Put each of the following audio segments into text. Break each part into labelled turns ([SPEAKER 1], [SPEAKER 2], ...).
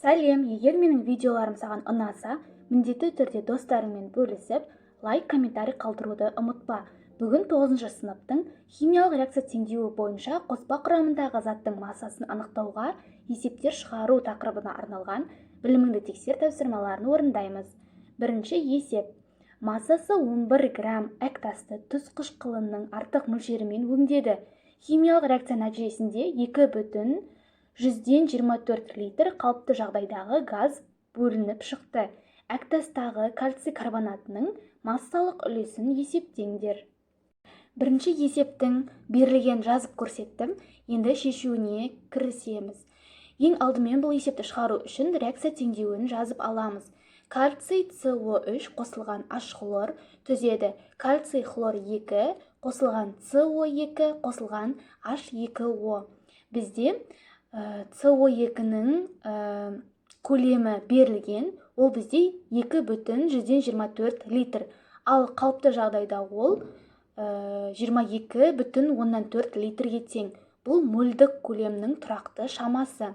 [SPEAKER 1] Сәлем, егер менің видеоларым саған ұнаса, міндетті түрде достарыңмен бөлісіп, лайк, комментарий қалдыруды ұмытпа. Бүгін 9 сыныптың химиялық реакция теңдеуі бойынша қоспа құрамындағы заттың массасын анықтауға есептер шығару тақырыбына арналған біліміңді тексер тапсырмаларын орындаймыз. Бірінші есеп. Массасы 11 грамм әктасты тұз қышқылының артық мөлшерімен өңдеді. Химиялық реакция нәтижесінде 2,124 литр қалыпты жағдайдағы газ бөлініп шықты. Әктастағы кальций карбонатының массалық үлесін есептеңдер. Бірінші есептің берілген жазып көрсеттім. Енді шешуіне кірісеміз. Ең алдымен бұл есепті шығару үшін реакция теңдеуін жазып аламыз. Кальций СО3 қосылған H хлор түзеді. Кальций хлор 2 қосылған СО2 қосылған H2O. Бізде СО2-нің көлемі берілген, ол бізде 2,124 литр. Ал қалыпты жағдайда ол 22,4 литрге тең. Бұл мөлдік көлемнің тұрақты шамасы.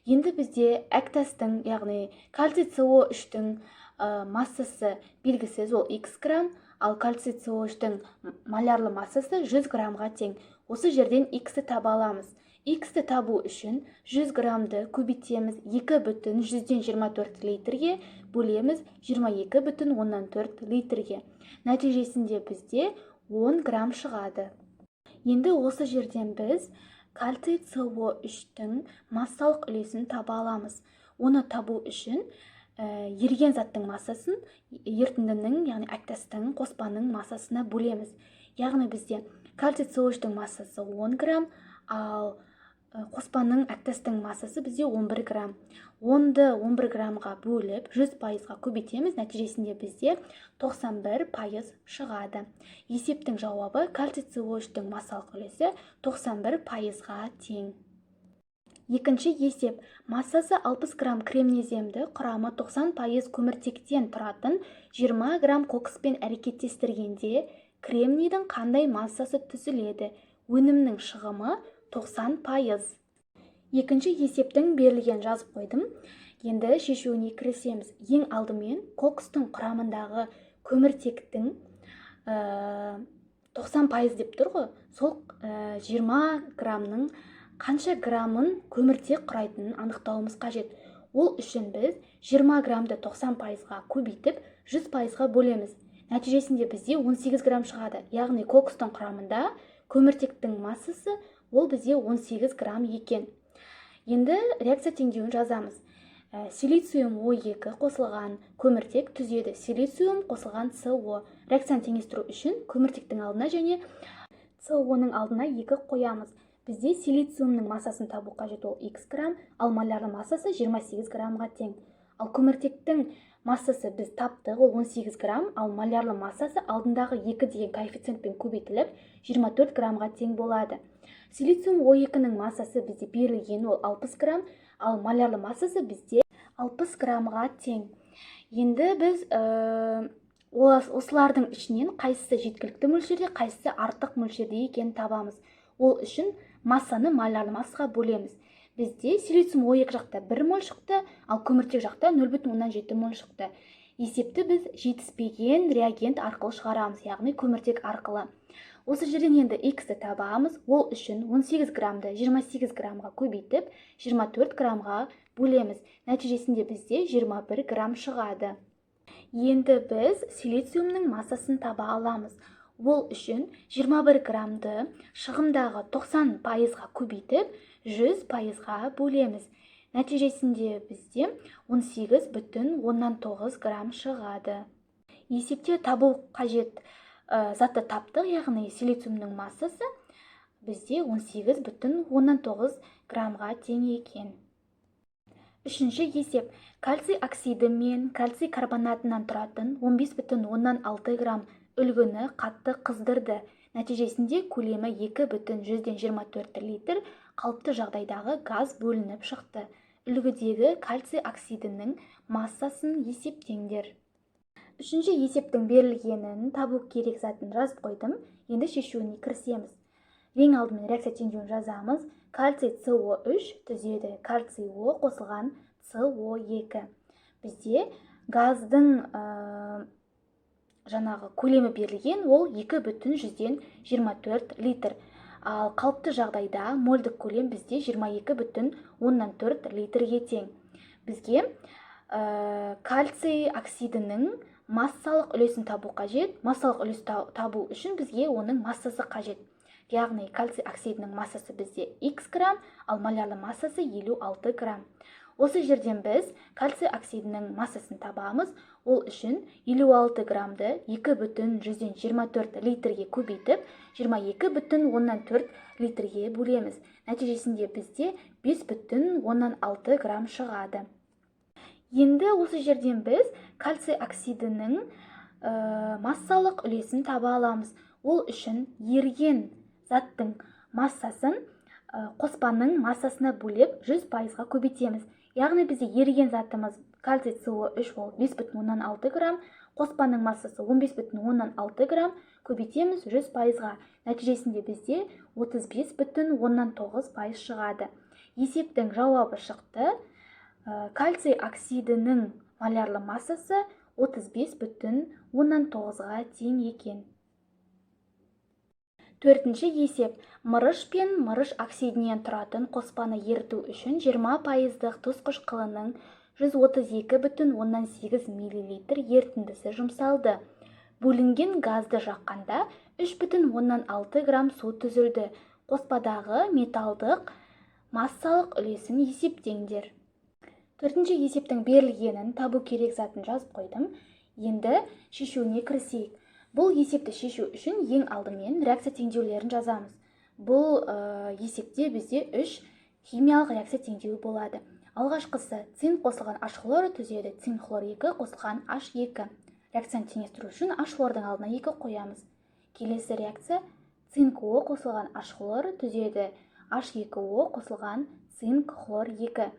[SPEAKER 1] Енді бізде әктастың, яғни кальций СО3-тің массасы белгісіз, ол X грамм, ал кальций СО3-тің молярлы массасы 100 граммға тең. Осы жерден X-ті таба аламыз. X-ті табу үшін 100 граммды көбейтеміз, 2,124 литрге бөлеміз 22,4 литрге. Нәтижесінде бізде 10 грамм шығады. Енді осы жерден біз кальций СО3-тің массалық үлесін таба аламыз. Оны табу үшін еріген заттың массасын ерітіндінің, яғни әктастың, қоспаның массасына бөлеміз. Яғни бізде кальций СО3-тің массасы 10 грамм, ал қоспаның әктастың массасы бізде 11 грамм. 10-ды 11 граммға бөліп 100%-ға көбейтеміз, нәтижесінде бізде 91% шығады. Есептің жауабы кальций СО3-тің массалық үлесі 91%-ға тең. Екінші есеп. Массасы 60 грамм кремнеземді құрамы 90% көміртектен тұратын 20 грамм кокспен әрекеттестіргенде кремнийдің қандай массасы түзіледі? Өнімнің шығымы 90%. Екінші есептің берілген жазып қойдым. Енді шешуіне кірісеміз. Ең алдымен кокстың құрамындағы көміртектің 90% деп тұр ғой. Сол 20 граммның қанша граммын көміртек құрайтынын анықтауымыз қажет. Ол үшін біз 20 граммды 90%-ға көбейтіп 100%-ға бөлеміз. Нәтижесінде бізде 18 грамм шығады. Яғни кокстың құрамында көміртектің массасы ол бізде 18 грамм екен. Енді реакция теңдеуін жазамыз. Силициум О2 қосылған көміртек түзеді. Силициум қосылған СО. Реакцияны теңестіру үшін көміртектің алдына және СО-ның алдына 2 қоямыз. Бізде силициумның массасын табу қажет, ол X грамм, ал молярлы массасы 28 граммға тең. Ал көміртектің массасы біз таптық, ол 18 грамм, ал молярлы массасы алдындағы 2 деген коэффициентпен көбейтіліп 24 граммға тең болады. Силициум О2-нің массасы бізде берілген, ол 60 грамм, ал молярлы массасы бізде 60 граммға тең. Енді біз осылардың ішінен қайсысы жеткілікті мөлшерде, қайсысы артық мөлшерде екенін табамыз. Ол үшін массаны молярлы массаға бөлеміз. Бізде силициум О2 жақта 1 мол шықты, ал көміртек жақта 0,7 мол шықты. Есепті біз жетіспеген реагент арқылы шығарамыз, яғни көміртек арқылы. Осы жерден енді X-ті табамыз. Ол үшін 18 граммды 28 граммға көбейтіп 24 граммға бөлеміз. Нәтижесінде бізде 21 грамм шығады. Енді біз силициумның массасын таба аламыз. Ол үшін 21 граммды шығымдағы 90%-ға көбейтіп 100%-ға бөлеміз. Нәтижесінде бізде 18,9 грамм шығады. Есепте табу қажет затты таптық, яғни силициумның массасы бізде 18,9 граммға тең екен. Үшінші есеп. Кальций оксиді мен кальций карбонатынан тұратын 15,6 грамм үлгіні қатты қыздырды. Нәтижесінде көлемі 2,124 литр қалыпты жағдайдағы газ бөлініп шықты. Үлгідегі кальций оксидінің массасын есептеңдер. Үшінші есептің берілгенін табу керек затын жазып қойдым. Енді шешуіне кірісеміз. Ең алдымен реакция теңдеуін жазамыз. кальций СО3 түзеді. Кальций О қосылған СО2. Бізде газдың жаңағы көлемі берілген, ол 2,24 литр. Ал қалыпты жағдайда мольдік көлем бізде 22,4 литрге тең. Бізге кальций оксидінің массалық үлесін табу қажет. Массалық үлес табу үшін бізге оның массасы қажет. Яғни кальций оксидінің массасы бізде X грамм, ал молярлы массасы 56 грамм. Осы жерден біз кальций оксидінің массасын табамыз. Ол үшін 56 граммды 2,24 литрге көбейтіп, 22,4 литрге бөлеміз. Нәтижесінде бізде 5,6 грамм шығады. Енді осы жерден біз кальций оксидінің массалық үлесін таба аламыз. Ол үшін еріген заттың массасын қоспаның массасына бөлеп 100%-ға көбейтеміз. Яғни бізде еріген затымыз кальций СО3 ол 5,6 грамм, қоспаның массасы 15,6 грамм, көбейтеміз 100%-ға. Нәтижесінде бізде 35,9% шығады. Есептің жауабы шықты. Кальций оксидінің молярлы массасы 35,9-ға тең екен. Төртінші есеп. Мырыш пен мырыш оксидінен тұратын қоспаны еріту үшін 20%-дық тұз қышқылының 132,8 мл ерітіндісі жұмсалды. Бөлінген газды жаққанда 3,6 грамм су түзілді. Қоспадағы металдық массалық үлесін есептеңдер. Төртінші есептің берілгенін табу керек затын жазып қойдым. Енді шешуіне кірісейік. Бұл есепті шешу үшін ең алдымен реакция теңдеулерін жазамыз. Бұл есепте бізде 3 химиялық реакция теңдеуі болады. Алғашқысы цинк қосылған H хлоры түзеді. Цинк хлор 2 қосылған H2. Реакцияны теңестіру үшін H хлордың алдына 2 қоямыз. Келесі реакция цинк О қосылған H хлоры түзеді. H2O қосылған цинк хлор 2.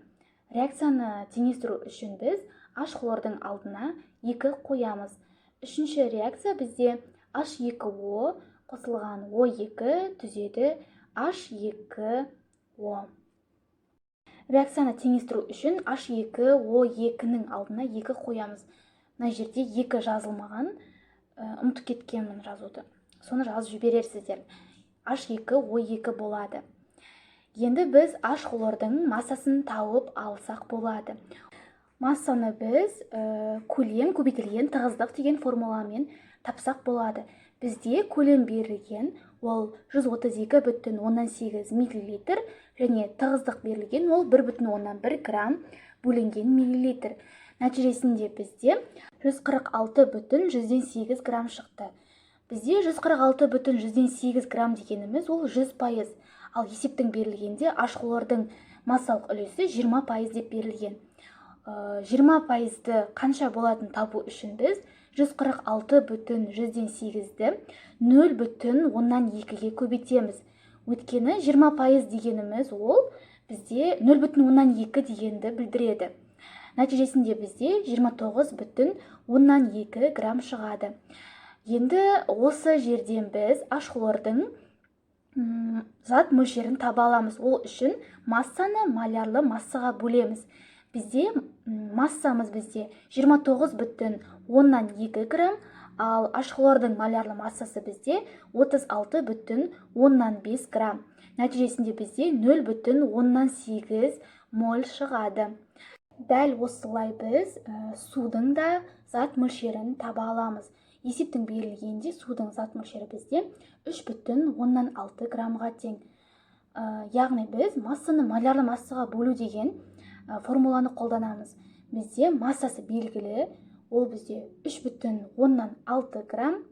[SPEAKER 1] Реакцияны теңестіру үшін біз H хлордың алдына 2 қоямыз. Үшінші реакция бізде H2O қосылған O2 түзеді. H2O. Реакцияны теңестіру үшін H2O2-ның алдына 2 қоямыз. Мына жерде 2 жазылмаған, ұмытып кеткенмін жазуды. Соны жазып жіберерсіздер. H2O2 болады. Енді біз H хлордың массасын тауып алсақ болады. Массаны біз көлем көбейтілген тығыздық деген формуламен тапсақ болады. Бізде көлем берілген, ол 132,8 мл, және тығыздық берілген, ол 1,1 грамм бөлінген миллилитр. Нәтижесінде бізде 146,8 грамм шықты. Бізде 146,8 грамм дегеніміз ол 100%. Ал есептің берілгенде H хлордың массалық үлесі 20% деп берілген. 20%-ді қанша болатын табу үшін біз 146,8-ді 0,2-ге көбейтеміз. Өйткені 20% дегеніміз ол бізде 0,2 дегенді білдіреді. Нәтижесінде бізде 29,2 грамм шығады. Енді осы жерден біз H хлордың зат мөлшерін таба аламыз. Ол үшін массаны молярлы массаға бөлеміз. Бізде массамыз 29,2 грамм, ал H хлордың молярлы массасы бізде 36,5 грамм. Нәтижесінде бізде 0,8 моль шығады. Дәл осылай біз судың да зат мөлшерін таба аламыз. Есептің берілгенде судың зат мөлшері бізде 3,6 граммға тең. Яғни біз массаны молярлы массаға бөлу деген формуланы қолданамыз. Бізде массасы белгілі, ол бізде 3,6 грамм,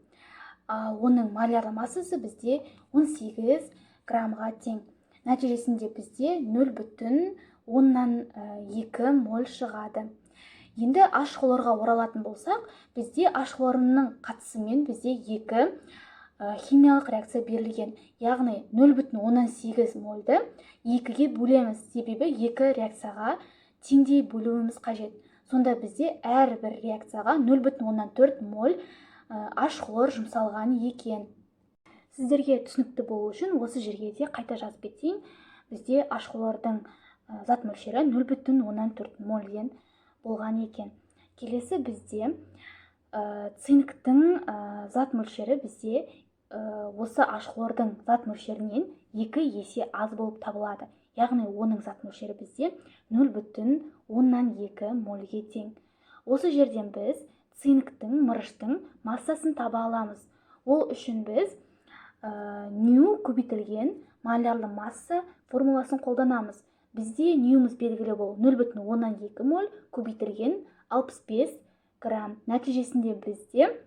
[SPEAKER 1] оның молярлы массасы бізде 18 граммға тең. Нәтижесінде бізде 0,2 моль шығады. Енді H хлорға оралатын болсақ, бізде H хлорының қатысымен бізде 2 химиялық реакция берілген. Яғни 0,18 мольді 2-ге бөлеміз. Себебі 2 реакцияға теңдей бөлуіміз қажет. Сонда бізде әрбір реакцияға 0,4 моль H хлор жұмсалған екен. Сіздерге түсінікті болу үшін осы жерге де қайта жазып кетейін. бізде ашқылардың зат мөлшері 0,4 мольден болған екен. Келесі бізде цинктің зат мөлшері бізде осы ашқылардың зат мөлшерінен 2 есе аз болып табылады. Яғни оның зат мөлшері бізде 0,2 мольге тең. Осы жерден біз цинктің, мырыштың массасын таба аламыз. Ол үшін біз нью көбейтілген малярлы масса формуласын қолданамыз. Бізде ньюмыз белгілі бол 0,2 моль көбейтілген 65 грамм. Нәтижесінде бізде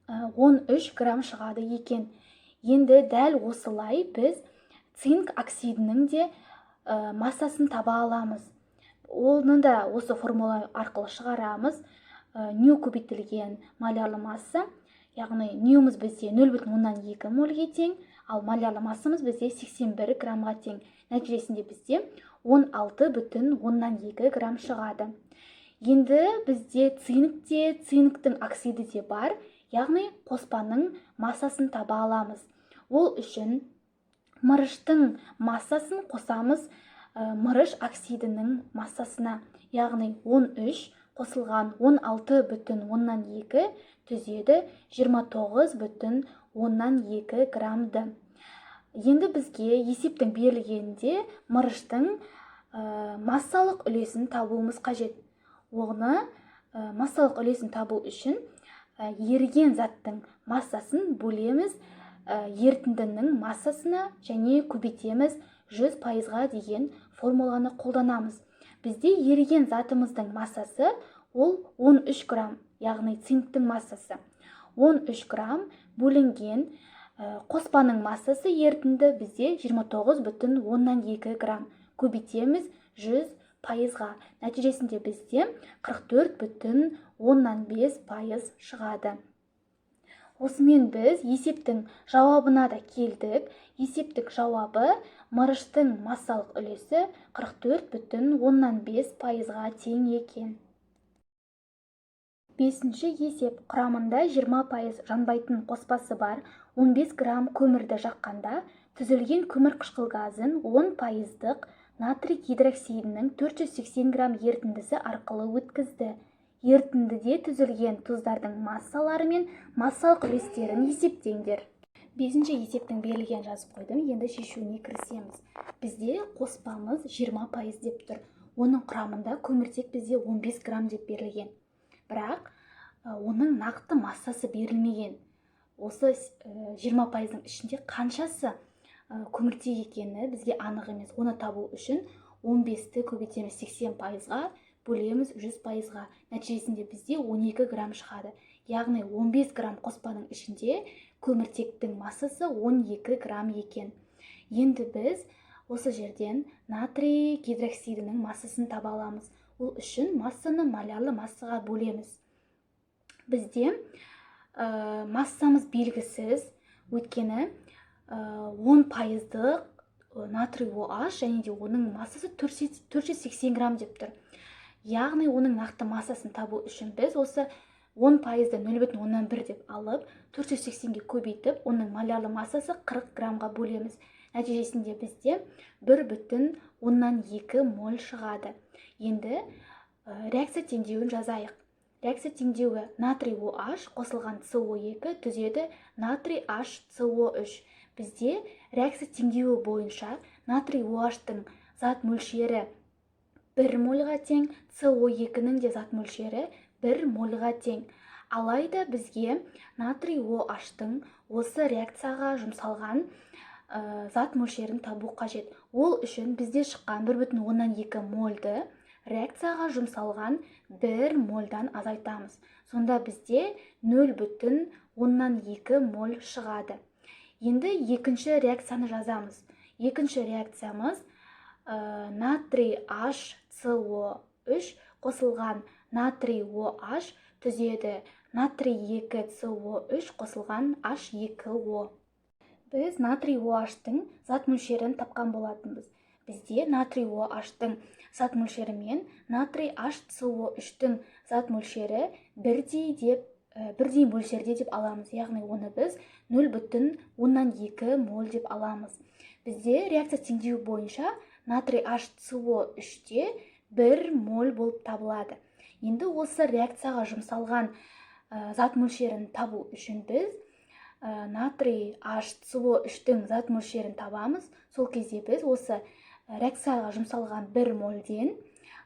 [SPEAKER 1] 13 грамм шығады екен. Енді дәл осылай біз цинк оксидінің де массасын таба аламыз. Оны да осы формула арқылы шығарамыз. Нью көбейтілген малярлы масса, яғни ньюмыз бізде 0,2 мольге тең, ал малярлы массамыз бізде 81 граммға тең. Нәтижесінде бізде 16,2 грамм шығады. Енді бізде цинкте, цинктің оксиді де бар, яғни қоспаның массасын таба аламыз. Ол үшін мырыштың массасын қосамыз мырыш оксидінің массасына, яғни 13 қосылған 16,2 түзеді 29,2 граммды. Енді бізге есептің берілгенде мырыштың массалық үлесін табуымыз қажет. Оны массалық үлесін табу үшін еріген заттың массасын бөлеміз ерітіндінің массасына және көбейтеміз 100%-ға деген формуланы қолданамыз. Бізде еріген затымыздың массасы ол 13 грамм, яғни цинктің массасы. 13 грамм бөлінген қоспаның массасы ерітінді бізде 29,2 грамм. Көбейтеміз 100%-ға. Нәтижесінде бізде 44,5% шығады. Осымен біз есептің жауабына да келдік. Есептік жауабы мырыштың массалық үлесі 44,5%-ға тең екен. Бесінші есеп. Құрамында 20% жанбайтын қоспасы бар 15 грамм көмірді жаққанда түзілген көмір қышқыл газын 10%-ық натрий гидроксидінің 480 грамм ерітіндісі арқылы өткізді. Ерітіндіде түзілген тұздардың массалары мен массалық үлестерін есептеңдер. Бесінші есептің берілген жазып қойдым, енді шешуіне кірісеміз. Бізде қоспамыз 20% деп тұр. Оның құрамында көміртек бізде 15 грамм деп берілген. Бірақ оның нақты массасы берілмеген. Осы 20%-ның ішінде қаншасы көміртек екені бізге анық емес. Оны табу үшін 15-ті көбейтеміз 80%-ға, бөлеміз 100%-ға. Нәтижесінде бізде 12 грамм шығады. Яғни 15 грамм қоспаның ішінде көміртектің массасы 12 грамм екен. Енді біз осы жерден натрий гидроксидінің массасын таба аламыз. Ол үшін массаны малярлы массаға бөлеміз. Бізде массамыз белгісіз, өйткені 10%-ық натрий OH және де оның массасы 480 грамм деп тұр. Яғни оның нақты массасын табу үшін біз осы 10%-ды 0,1 деп алып, 480-ге көбейтіп, оның малярлы массасы 40 граммға бөлеміз. Нәтижесінде бізде 1,2 моль шығады. Енді реакция теңдеуін жазайық. Реакция теңдеуі натрий OH қосылған CO2 түзеді натрий HCO3. Бізде реакция теңдеуі бойынша натрий OH-тың зат мөлшері 1 мольға тең, CO2-нің де зат мөлшері 1 мольға тең. Алайда бізге натрий OH-тың осы реакцияға жұмсалған зат мөлшерін табу қажет. Ол үшін бізде шыққан 1,2 мольді реакцияға жұмсалған 1 мольдан азайтамыз. Сонда бізде 0,2 моль шығады. Енді екінші реакцияны жазамыз. Екінші реакциямыз натрий HCO3 қосылған натрий OH түзеді натрий 2CO3 қосылған H2O. Біз натрий OH-тың зат мөлшерін тапқан болатынбыз. Бізде натрий OH-тың зат мөлшері мен натрий HCO3-тің зат мөлшері бірдей мөлшерде деп аламыз. Яғни оны біз 0,2 моль деп аламыз. Бізде реакция теңдеуі бойынша натрий HCO3-те 1 моль болып табылады. Енді осы реакцияға жұмсалған зат мөлшерін табу үшін біз натрий HCO3-тің зат мөлшерін табамыз. Сол кезде біз осы реакцияға жұмсалған 1 мольден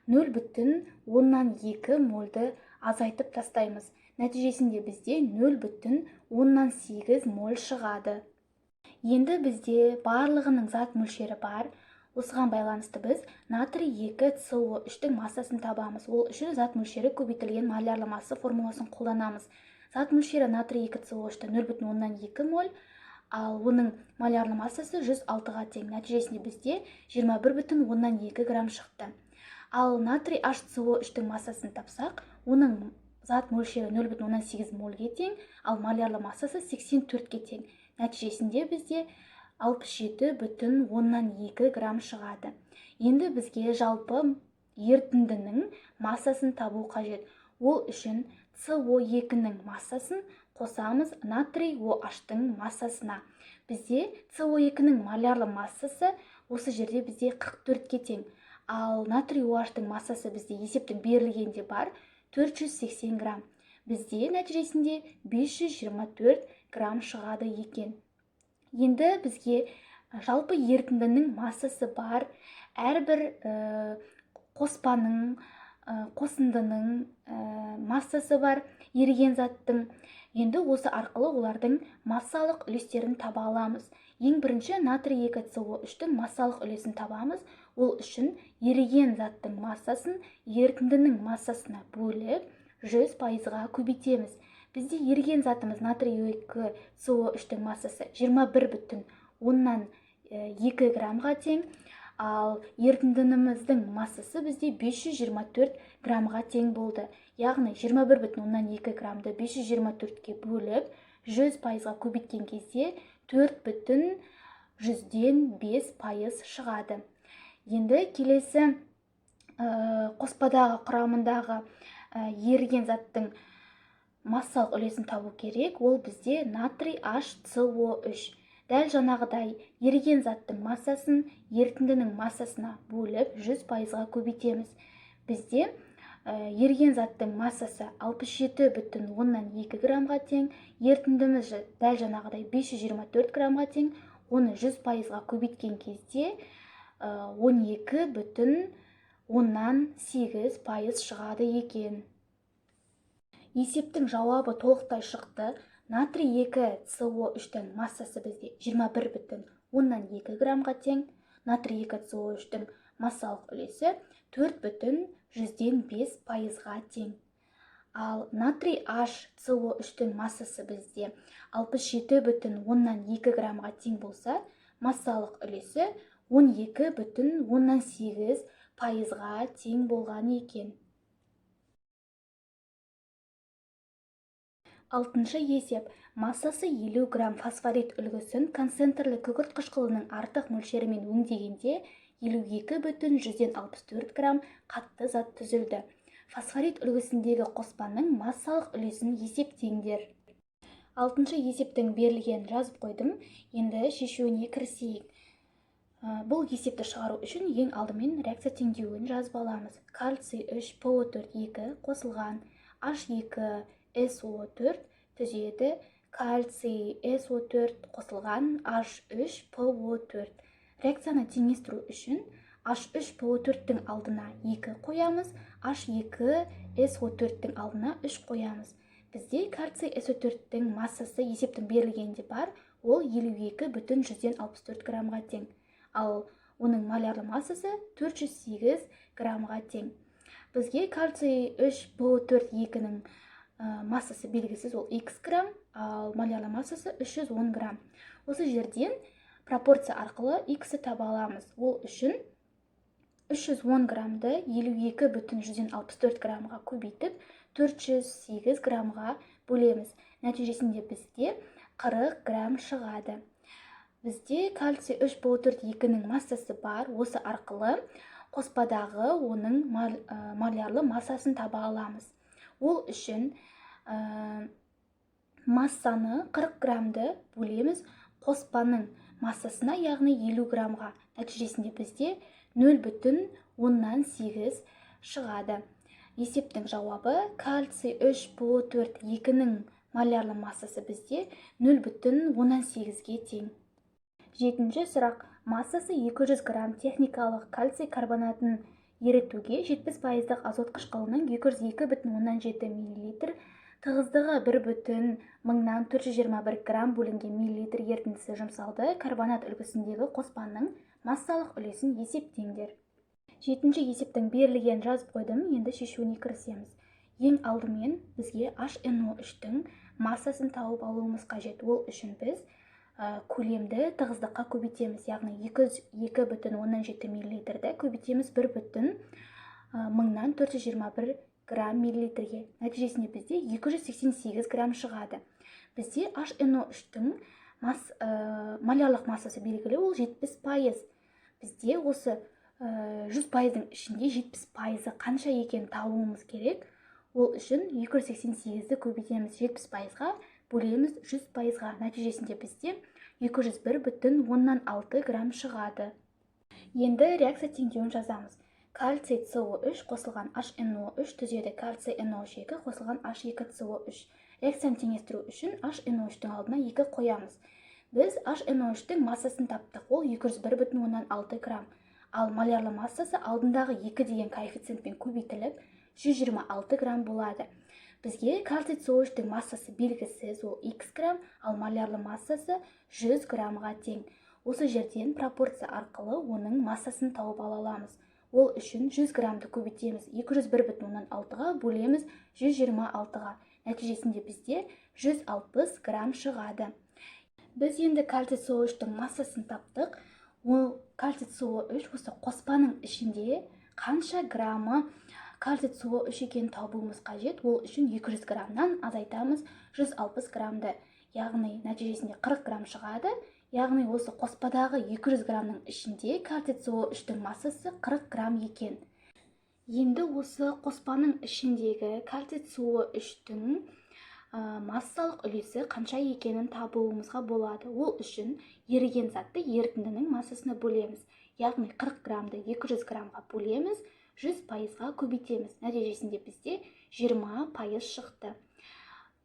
[SPEAKER 1] 0,2 мольді азайтып тастаймыз. Нәтижесінде бізде 0,8 моль шығады. Енді бізде барлығының зат мөлшері бар. Осыған байланысты біз натрий 2CO3-тің массасын табамыз. Ол үшін зат мөлшері көбейтілген молярлы масса формуласын қолданамыз. Зат мөлшері натрий 2CO3-та 0,2 моль, ал оның молярлы массасы 106-ға тең. Нәтижесінде бізде 21,2 грамм шықты. Ал натрий HCO3-тің массасын тапсақ, оның зат мөлшері 0,8 мольге тең, ал молярлы массасы 84-ге тең. Нәтижесінде бізде 67,2 грамм шығады. Енді бізге жалпы ерітіндінің массасын табу қажет. Ол үшін CO2-нің массасын қосамыз натрий OH-тың массасына. Бізде CO2-нің молярлы массасы осы жерде бізде 44-ке тең. Ал натрий OH-тың массасы бізде есептің берілгенде бар 480 грамм. Бізде нәтижесінде 524 грамм шығады екен. Енді бізге жалпы ерітіндінің массасы бар, әрбір қоспаның, қосындының массасы бар, еріген заттың. Енді осы арқылы олардың массалық үлестерін таба аламыз. Ең бірінші натрий 2CO3-тің массалық үлесін табамыз. Ол үшін еріген заттың массасын ерітіндінің массасына бөліп 100%-ға көбейтеміз. Бізде еріген затымыз натрий 2CO3-тің массасы 21,2 граммға тең, ал ерітіндіміздің массасы бізде 524 граммға тең болды. Яғни 21,2 граммды 524-ке бөліп 100%-ға көбейткен кезде 4,5% шығады. Енді келесі қоспадағы құрамындағы еріген заттың массалық үлесін табу керек. Ол бізде натрий HCO3. Дәл жаңағыдай еріген заттың массасын ерітіндінің массасына бөліп 100%-ға көбейтеміз. Бізде еріген заттың массасы 67,2 граммға тең, ерітіндіміз дәл жаңағыдай 524 граммға тең. Оны 100%-ға көбейткен кезде 12,8% шығады екен. Есептің жауабы толықтай шықты. Натрий 2CO3-тің массасы бізде 21,2 граммға тең. Натрий 2CO3-тің массалық үлесі 4,5%-ға тең. Ал натрий HCO3-тің массасы бізде 67,2 граммға тең болса, массалық үлесі 12,8%-ға тең болған екен. Алтыншы есеп. Массасы 50 грамм фосфорит үлгісін концентрлі күкірт қышқылының артық мөлшерімен өңдегенде 52,64 грамм қатты зат түзілді. Фосфорит үлгісіндегі қоспаның массалық үлесін есептеңдер. Алтыншы есептің берілген жазып қойдым. Енді шешуіне кірісейік. Бұл есепті шығару үшін ең алдымен реакция теңдеуін жазып аламыз. Кальций 3 PO4 2 қосылған H2SO4 түзеді. Кальций SO4 қосылған H3PO4. Реакцияны теңестіру үшін H3PO4-тің алдына 2 қоямыз, H2SO4-тің алдына 3 қоямыз. Бізде кальций SO4-тің массасы есептің берілгенде бар, ол 52,64 граммға тең. Ал оның молярлы массасы 408 граммға тең. Бізге кальций 3PO4 2-нің массасы белгісіз, ол x грамм, ал молярлы массасы 310 грамм. Осы жерден пропорция арқылы x-ті таба аламыз. Ол үшін 310 граммды 52,64 граммға көбейтіп 408 граммға бөлеміз. Нәтижесінде бізде 40 грамм шығады. Бізде кальций 3PO4 2-нің массасы бар. Осы арқылы қоспадағы оның молярлы массасын таба аламыз. Ол үшін массаны 40 граммды бөлеміз. Қоспаның массасына, яғни 50 граммға. Нәтижесінде бізде 0,8 шығады. Есептің жауабы кальций 3Po4 2-нің молярлы массасы бізде 0,18-ге тең. Жетінші сұрақ. Массасы 200 грамм техникалық кальций карбонатын ерітуге 70% азот қышқылының 202,7 мл, тығыздығы 1,421 грамм бөлінген миллилитр ерітіндісі жұмсалды. Карбонат үлгісіндегі қоспаның массалық үлесін есептеңдер. Жетінші есептің берілген жазып қойдым, енді шешуіне кірісеміз. Ең алдымен бізге HNO3-тің массасын тауып алуымыз қажет. Ол үшін біз көлемді тығыздыққа көбейтеміз, яғни 202,7 мл-ді көбейтеміз 1,421 грамм миллилитрге. Нәтижесінде бізде 288 грамм шығады. Бізде HNO3-тің молярлық массасы белгілі, ол 70%. Бізде осы 100%-дің ішінде 70%-ы қанша екен табуымыз керек. Ол үшін 288-ді көбейтеміз 70%-ға, бөлеміз 100%-ға. Нәтижесінде бізде 201,6 грамм шығады. Енді реакция теңдеуін жазамыз. Кальций СО3 қосылған HNO3 түзеді. Кальций NO2 қосылған H2CO3. Реакцияны теңестіру үшін HNO3-тің алдына 2 қоямыз. Біз HNO3-тің массасын таптық, ол 201,6 грамм. Ал молярлы массасы алдындағы 2 деген коэффициентпен көбейтіліп 126 грамм болады. Бізге кальций СО3-тің массасы белгісіз, ол X грамм, ал молярлы массасы 100 граммға тең. Осы жерден пропорция арқылы оның массасын тауып ала аламыз. Ол үшін 100 граммды көбейтеміз 201,6-ға, бөлеміз 126-ға. Нәтижесінде бізде 160 грамм шығады. Біз енді кальций СО3-тің массасын таптық. Ол кальций СО3 осы қоспаның ішінде қанша граммы кальций СО3 екенін табуымыз қажет. Ол үшін 200 граммнан азайтамыз 160 граммды. Яғни нәтижесінде 40 грамм шығады. Яғни осы қоспадағы 200 граммның ішінде кальций СО3-тің массасы 40 грамм екен. Енді осы қоспаның ішіндегі кальций СО3-тің массалық үлесі қанша екенін табуымызға болады. Ол үшін еріген затты ерітіндінің массасына бөлеміз. Яғни 40 граммды 200 граммға бөлеміз, 100%-ға көбейтеміз. Нәтижесінде бізде 20% шықты.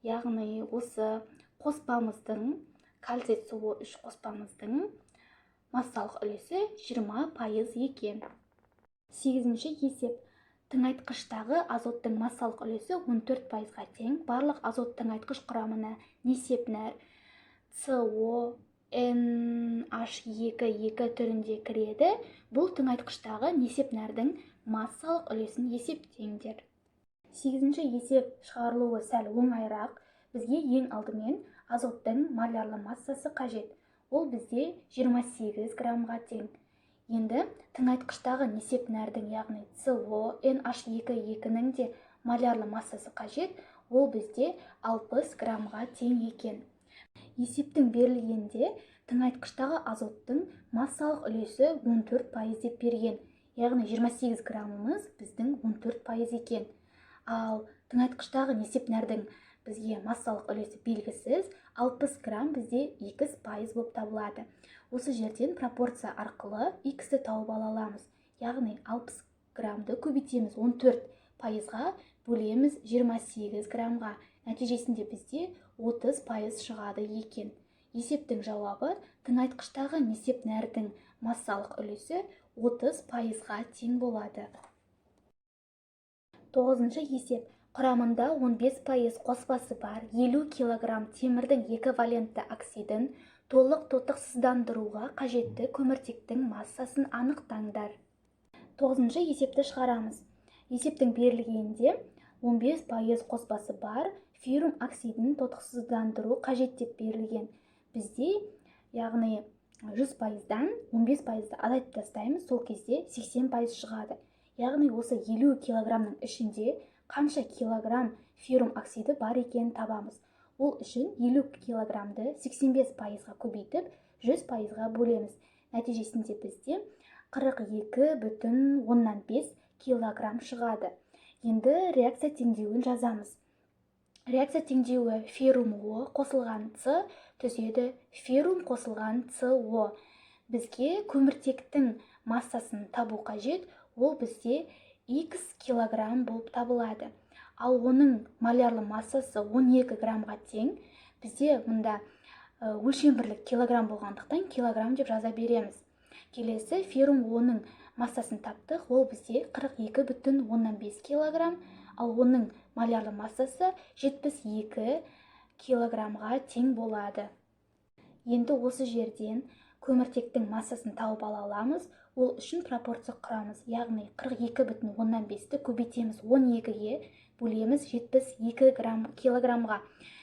[SPEAKER 1] Яғни осы қоспамыздың, кальций СО3 қоспамыздың массалық үлесі 20% екен. 8-ші есеп. Тыңайтқыштағы азоттың массалық үлесі 14%-ға тең. Барлық азот тыңайтқыш құрамына несепнәр CO, NH2 түрінде кіреді. Бұл тыңайтқыштағы несепнәрдің массалық үлесін есептеңдер. 8-ші есеп шығарылуы сәл оңайырақ. Бізге ең алдымен азоттың молярлы массасы қажет. Ол бізде 28 граммға тең. Енді тыңайтқыштағы несепнәрдің, яғни CO, NH2-нің де молярлы массасы қажет. Ол бізде 60 граммға тең екен. Есептің берілгенде тыңайтқыштағы азоттың массалық үлесі 14% деп берген. Яғни 28 граммымыз біздің 14% екен. Ал тыңайтқыштағы несепнәрдің бізге массалық үлесі белгісіз, 60 грамм бізде X% болып табылады. Осы жерден пропорция арқылы X-ті тауып ала аламыз. Яғни 60 граммды көбейтеміз 14%-ға, бөлеміз 28 граммға. Нәтижесінде бізде 30% шығады екен. Есептің жауабы тыңайтқыштағы несепнәрдің массалық үлесі 30%-ға тең болады. 9-ші есеп. Құрамында 15% қоспасы бар 50 кг темірдің 2 валентті оксидін толық тотықсыздандыруға қажетті көміртектің массасын анықтаңдар. 9-ші есепті шығарамыз. Есептің берілгенде 15% қоспасы бар феррум оксидін тотықсыздандыру қажет деп берілген. Бізде, яғни 100%-дан 15%-ді азайтып тастаймыз, сол кезде 80% шығады. Яғни осы 50 килограмның ішінде қанша килограмм феррум оксиді бар екенін табамыз. Ол үшін 50 килограммды 85%-ға көбейтіп 100%-ға бөлеміз. Нәтижесінде бізде 42,5 килограмм шығады. Енді реакция теңдеуін жазамыз. Реакция теңдеуі феррум О қосылған С түзеді феррум қосылған СО. Бізге көміртектің массасын табу қажет, ол бізде X килограмм болып табылады. Ал оның молярлы массасы 12 граммға тең. Бізде мұнда өлшем бірлік килограмм болғандықтан килограмм деп жаза береміз. Келесі феррум Оның массасын таптық, ол бізде 42,5 килограмм, ал оның молярлы массасы 72 килограммға тең болады. Енді осы жерден көміртектің массасын тауып ала аламыз. Ол үшін пропорция құрамыз, яғни 42,5-ті көбейтеміз 12-ге, бөлеміз 72 килограммға.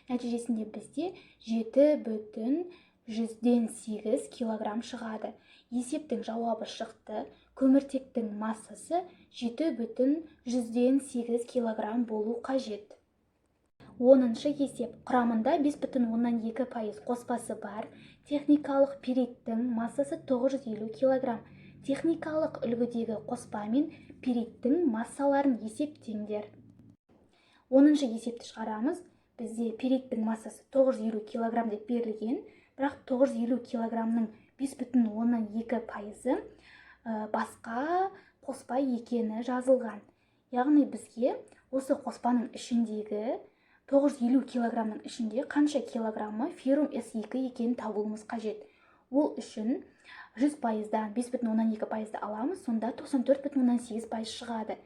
[SPEAKER 1] Нәтижесінде бізде 7,8 килограмм шығады. Есептің жауабы шықты. Көміртектің массасы 7,8 килограмм болу қажет. 10-шы есеп. Құрамында 5,2% қоспасы бар. Техникалық пиридтің массасы 950 килограмм. Техникалық үлгідегі қоспа мен пиридтің массаларын есептеңдер. 10-шы есепті шығарамыз. Бізде пиридтің массасы 950 килограмм деп берілген, бірақ 950 килограммның 5,2% басқа қоспа екені жазылған. Яғни бізге осы қоспаның ішіндегі 950 килограммның ішінде қанша килограммы феррум С2 екенін табуымыз қажет. Ол үшін 100%-дан 5,2%-ды аламыз, сонда 94,8% шығады.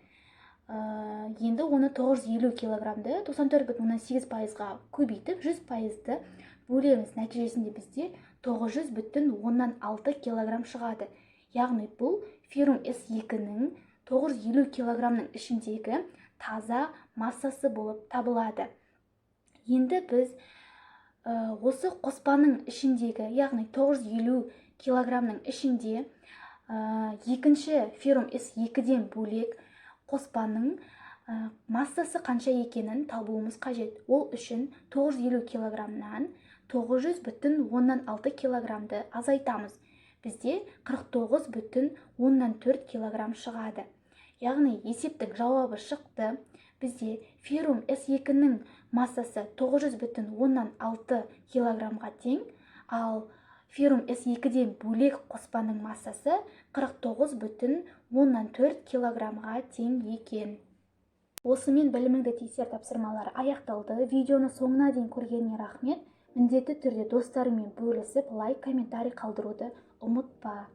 [SPEAKER 1] Енді оны 950 килограммды 94,8%-ға көбейтіп 100%-ды бөлеміз. Нәтижесінде бізде 900,6 килограмм шығады. Яғни бұл феррум С2-нің 950 килограммның ішіндегі таза массасы болып табылады. Енді біз осы қоспаның ішіндегі, яғни 950 килограммның ішінде екінші феррум С2-ден бөлек қоспаның массасы қанша екенін табуымыз қажет. Ол үшін 950 килограммнан 900,6 килограммды азайтамыз. Бізде 49,4 килограмм шығады. Яғни есептің жауабы шықты. Бізде феррум С2-нің массасы 900,6 килограммға тең, ал феррум С2-ден бөлек қоспаның массасы 49,4 килограммға тең екен. Осымен біліміңді тексер тапсырмалары аяқталды. Видеоны соңына дейін көргеніңе рахмет. Міндетті түрде достарыңмен бөлісіп, лайк, комментарий қалдыруды ұмытпа.